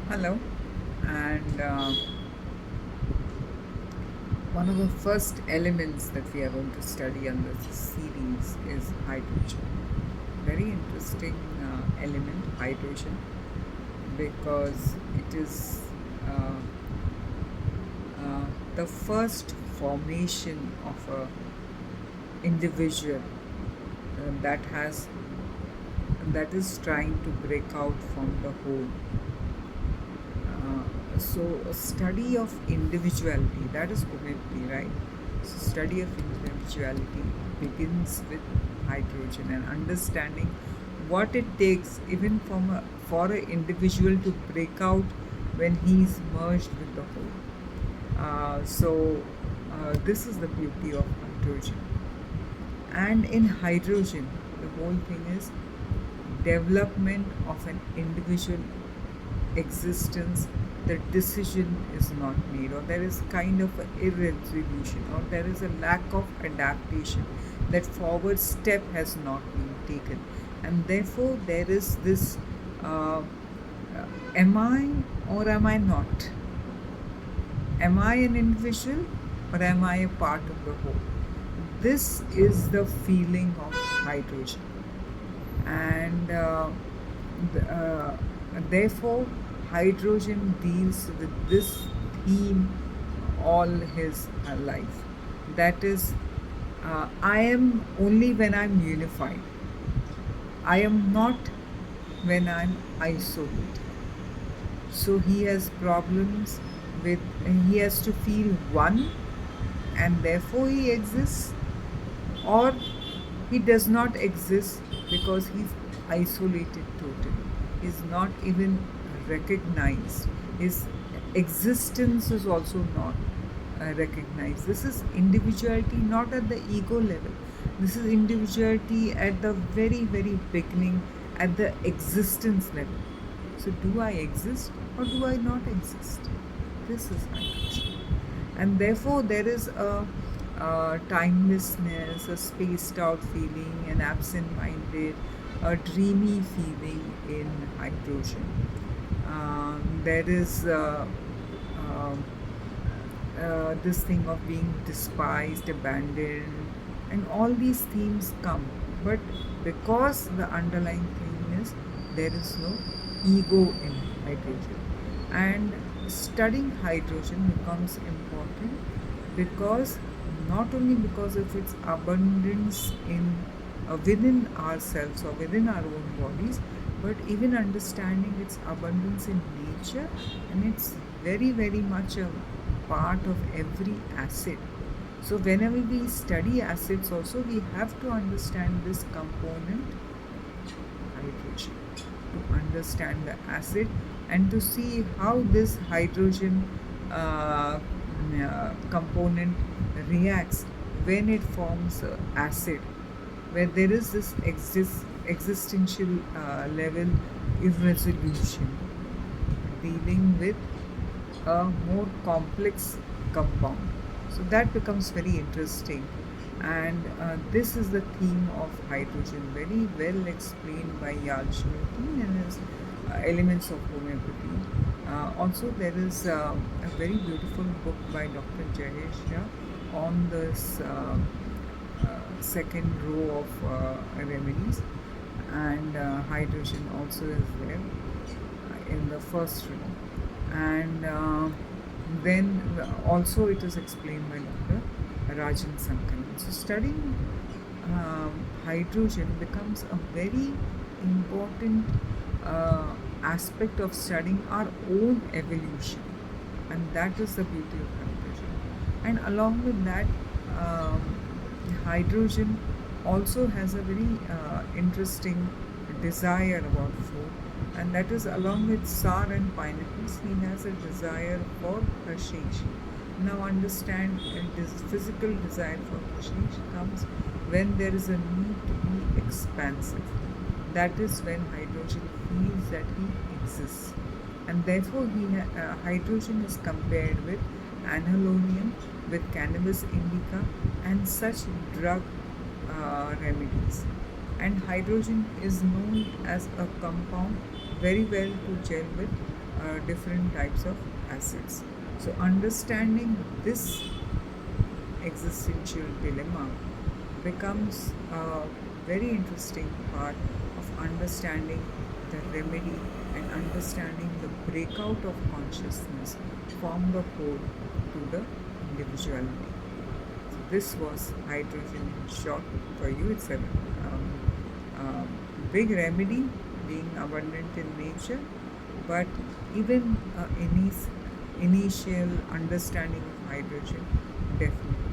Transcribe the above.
Hello, and one of the first elements that we are going to study under this series is hydrogen. Very interesting element, hydrogen, because it is uh, the first formation of a individual that is trying to break out from the whole. So a study of individuality, that is homoeopathy, right? So study of individuality begins with hydrogen and understanding what it takes even for an individual to break out when he is merged with the whole. This is the beauty of hydrogen. And in hydrogen, the whole thing is development of an individual existence. The decision is not made, or there is kind of a irresolution, or there is a lack of adaptation. That forward step has not been taken, and therefore there is this uh, am I or am I not? Am I an individual or am I a part of the whole? This is the feeling of hydrogen, and therefore hydrogen deals with this theme all his life. That is, I am only when I'm unified. I am not when I'm isolated. So he has problems with, he has to feel one and therefore he exists, or he does not exist because he's isolated totally. He's not even recognized. His existence is also not recognized. This is individuality not at the ego level. This is individuality at the very, very beginning, at the existence level. So, do I exist or do I not exist? This is my question. And therefore, there is a timelessness, a spaced out feeling, an absent minded, a dreamy feeling in hydrogen. There is um, this thing of being despised, abandoned, and all these themes come. But because the underlying theme is there is no ego in hydrogen, and studying hydrogen becomes important because not only because of its abundance in within ourselves or within our own bodies, but even understanding its abundance in nature, and it's very, very much a part of every acid. So whenever we study acids also, we have to understand this component, hydrogen, to understand the acid and to see how this hydrogen component reacts when it forms acid, where there is this existential level irresolution, dealing with a more complex compound. So that becomes very interesting. And this is the theme of hydrogen, very well explained by Yal Schmidt in his Elements of Homeopathy. Also, there is a very beautiful book by Dr. Jayesh Shah on this second row of remedies, and hydrogen also is there in the first row. And then also it is explained by Dr. Rajan Sankaran. So studying hydrogen becomes a very important aspect of studying our own evolution, and that is the beauty of hydrogen. And along with that, um, hydrogen also has a very interesting desire about food, and that is along with sour and pineapples, he has a desire for hashish. Now understand, this physical desire for hashish comes when there is a need to be expansive. That is when hydrogen feels that he exists, and therefore hydrogen is compared with anhelonium, with cannabis indica, and such drug remedies. And hydrogen is known as a compound very well to gel with different types of acids. So, understanding this existential dilemma becomes a very interesting part of understanding the remedy and understanding the breakout of consciousness from the whole to the individuality. So this was hydrogen in short for you. It's a um, big remedy, being abundant in nature, but even initial understanding of hydrogen definitely